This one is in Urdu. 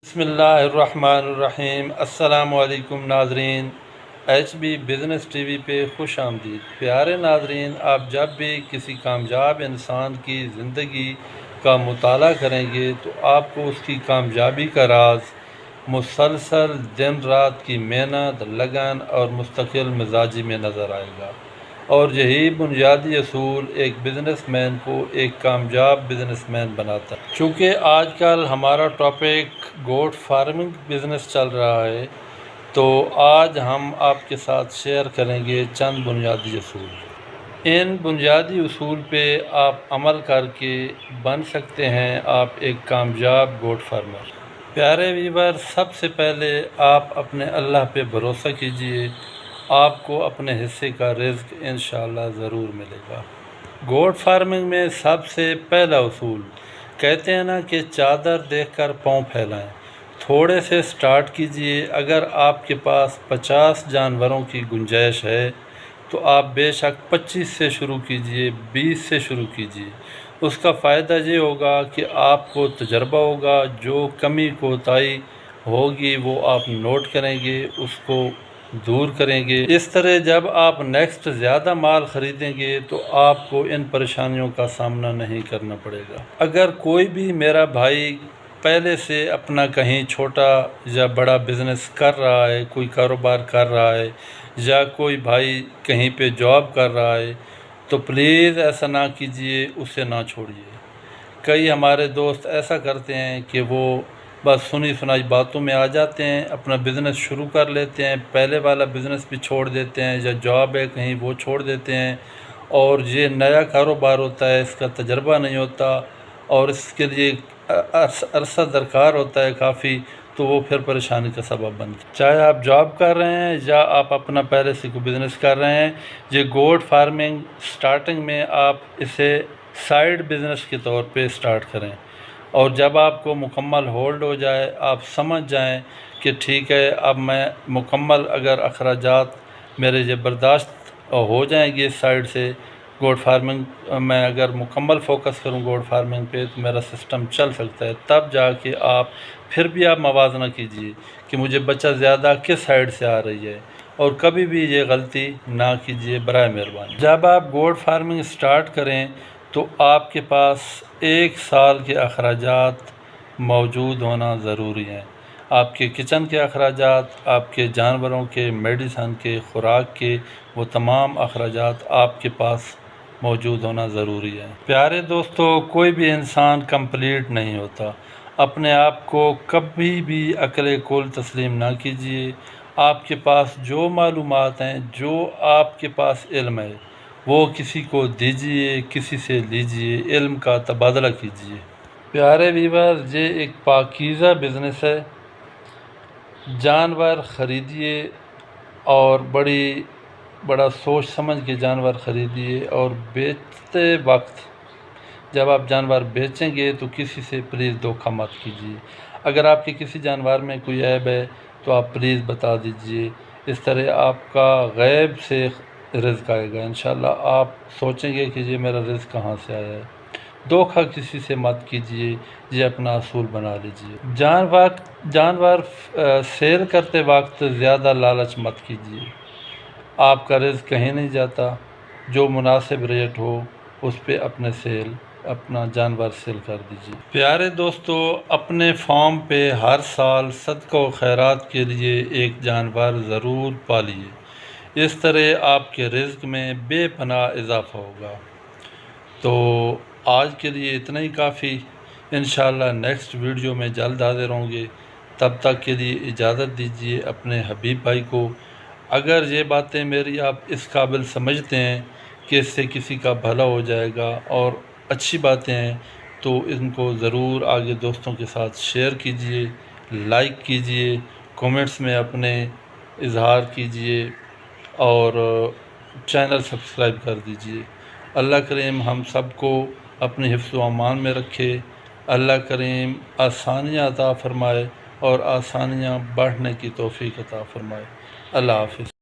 بسم اللہ الرحمن الرحیم۔ السلام علیکم ناظرین، H B business T V پہ خوش آمدید۔ پیارے ناظرین، آپ جب بھی کسی کامیاب انسان کی زندگی کا مطالعہ کریں گے تو آپ کو اس کی کامیابی کا راز مسلسل دن رات کی محنت، لگن اور مستقل مزاجی میں نظر آئے گا، اور یہی بنیادی اصول ایک بزنس مین کو ایک کامیاب بزنس مین بناتا ہے۔ چونکہ آج کل ہمارا ٹاپک گوٹ فارمنگ بزنس چل رہا ہے، تو آج ہم آپ کے ساتھ شیئر کریں گے چند بنیادی اصول۔ ان بنیادی اصول پہ آپ عمل کر کے بن سکتے ہیں آپ ایک کامیاب گوٹ فارمر۔ پیارے ویور، سب سے پہلے آپ اپنے اللہ پہ بھروسہ کیجئے، آپ کو اپنے حصے کا رزق انشاءاللہ ضرور ملے گا۔ گوٹ فارمنگ میں سب سے پہلا اصول، کہتے ہیں نا کہ چادر دیکھ کر پاؤں پھیلائیں۔ تھوڑے سے سٹارٹ کیجئے۔ اگر آپ کے پاس 50 جانوروں کی گنجائش ہے تو آپ بے شک 25 سے شروع کیجئے، 20 سے شروع کیجئے۔ اس کا فائدہ یہ ہوگا کہ آپ کو تجربہ ہوگا، جو کمی کوتاہی ہوگی وہ آپ نوٹ کریں گے، اس کو دور کریں گے۔ اس طرح جب آپ نیکسٹ زیادہ مال خریدیں گے تو آپ کو ان پریشانیوں کا سامنا نہیں کرنا پڑے گا۔ اگر کوئی بھی میرا بھائی پہلے سے اپنا کہیں چھوٹا یا بڑا بزنس کر رہا ہے، کوئی کاروبار کر رہا ہے، یا کوئی بھائی کہیں پہ جاب کر رہا ہے، تو پلیز ایسا نہ کیجئے، اسے نہ چھوڑیے۔ کئی ہمارے دوست ایسا کرتے ہیں کہ وہ بس سنی سنائی باتوں میں آ جاتے ہیں، اپنا بزنس شروع کر لیتے ہیں، پہلے والا بزنس بھی چھوڑ دیتے ہیں، یا جاب ہے کہیں وہ چھوڑ دیتے ہیں، اور یہ نیا کاروبار ہوتا ہے، اس کا تجربہ نہیں ہوتا اور اس کے لیے عرصہ درکار ہوتا ہے کافی، تو وہ پھر پریشانی کا سبب بنتا ہے۔ چاہے آپ جاب کر رہے ہیں یا آپ اپنا پہلے سے کوئی بزنس کر رہے ہیں، یہ گوٹ فارمنگ سٹارٹنگ میں آپ اسے سائیڈ بزنس کے طور پہ سٹارٹ کریں، اور جب آپ کو مکمل ہولڈ ہو جائے، آپ سمجھ جائیں کہ ٹھیک ہے اب میں مکمل اگر اخراجات میرے یہ برداشت ہو جائیں گے سائیڈ سے، گوٹ فارمنگ میں اگر مکمل فوکس کروں گوٹ فارمنگ پہ تو میرا سسٹم چل سکتا ہے، تب جا کے آپ پھر بھی آپ موازنہ کیجئے کہ مجھے بچت زیادہ کس سائیڈ سے آ رہی ہے، اور کبھی بھی یہ غلطی نہ کیجئے برائے مہربانی۔ جب آپ گوٹ فارمنگ سٹارٹ کریں تو آپ کے پاس 1 سال کے اخراجات موجود ہونا ضروری ہیں۔ آپ کے کچن کے اخراجات، آپ کے جانوروں کے میڈیسن کے، خوراک کے، وہ تمام اخراجات آپ کے پاس موجود ہونا ضروری ہے۔ پیارے دوستو، کوئی بھی انسان کمپلیٹ نہیں ہوتا۔ اپنے آپ کو کبھی بھی عقل کل تسلیم نہ کیجیے۔ آپ کے پاس جو معلومات ہیں، جو آپ کے پاس علم ہے، وہ کسی کو دیجیے، کسی سے لیجیے، علم کا تبادلہ کیجیے۔ پیارے ویور، یہ ایک پاکیزہ بزنس ہے۔ جانور خریدیے اور بڑا سوچ سمجھ کے جانور خریدیے، اور بیچتے وقت جب آپ جانور بیچیں گے تو کسی سے پلیز دھوکہ مت کیجیے۔ اگر آپ کے کسی جانور میں کوئی عیب ہے تو آپ پلیز بتا دیجیے۔ اس طرح آپ کا غیب سے رزق آئے گا انشاءاللہ۔ آپ سوچیں گے کہ یہ میرا رزق کہاں سے آیا ہے۔ دھوکہ کسی سے مت کیجیے، یہ اپنا اصول بنا لیجیے۔ جانور سیل کرتے وقت زیادہ لالچ مت کیجیے۔ آپ کا رزق کہیں نہیں جاتا، جو مناسب ریٹ ہو اس پہ اپنا جانور سیل کر دیجیے۔ پیارے دوستو، اپنے فارم پہ ہر سال صدقہ و خیرات کے لیے ایک جانور ضرور پالیے۔ اس طرح آپ کے رزق میں بے پناہ اضافہ ہوگا۔ تو آج کے لیے اتنا ہی کافی۔ انشاءاللہ نیکسٹ ویڈیو میں جلد حاضر ہوں گے۔ تب تک کے لیے اجازت دیجیے اپنے حبیب بھائی کو۔ اگر یہ باتیں میری آپ اس قابل سمجھتے ہیں کہ اس سے کسی کا بھلا ہو جائے گا اور اچھی باتیں ہیں، تو ان کو ضرور آگے دوستوں کے ساتھ شیئر کیجئے، لائک کیجئے، کومنٹس میں اپنے اظہار کیجئے، اور چینل سبسکرائب کر دیجئے۔ اللہ کریم ہم سب کو اپنے حفظ و امان میں رکھے۔ اللہ کریم آسانیاں عطا فرمائے اور آسانیاں بڑھنے کی توفیق عطا فرمائے۔ اللہ حافظ۔